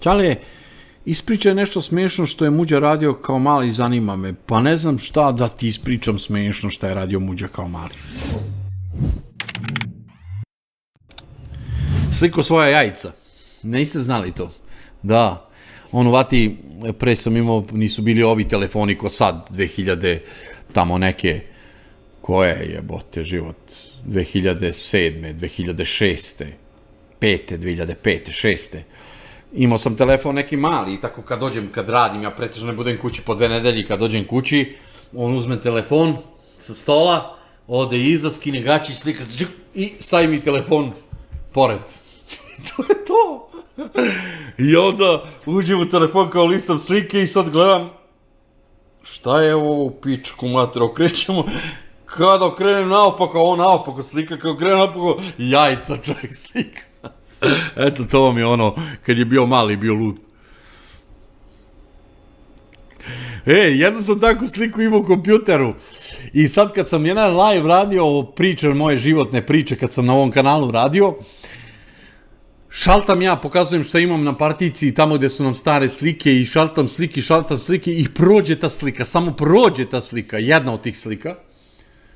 Ćale, ispričaj nešto smiješno što je Muđa radio kao mali, zanima me. Pa ne znam šta da ti ispričam smiješno šta je radio Muđa kao mali. Sliko svoja jajca. Niste znali to? Da. On uvati, pre sam imao, nisu bili ovi telefoni ko sad, 2000, tamo neke, koje je, bote, život, 2007. 2006. 5. 2005. 6. Imao sam telefon neki mali i tako kad dođem, kad radim, ja pretežno ne budem kući po 2 nedelje, kad dođem kući, on uzme telefon sa stola, ode iza, skine gaći, slika i stavi mi telefon pored. To je to. I onda uđem u telefon kao listam slike i sad gledam šta je ovo u pičku mater, okrećemo, kada okrenem naopako, ovo naopako slika, kada okrenem naopako, jajca čovjek slika. Eto, to vam je ono, kad je bio mali, bio lud. Jednu sam takvu sliku imao u kompjuteru i sad kad sam jedan live radio priče, moje životne priče, kad sam na ovom kanalu radio, šaltam ja, pokazujem šta imam na partici tamo gde su nam stare slike i šaltam slike i prođe ta slika, samo prođe ta slika, jedna od tih slika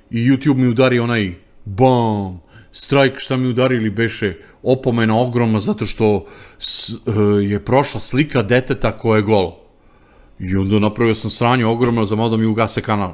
i YouTube mi udari onaj bam, strajk, šta mi udarili beše, opomena ogromna zato što je prošla slika deteta koje je golo. I onda napravio sam sranje ogromno za malo da mi ugase kanal.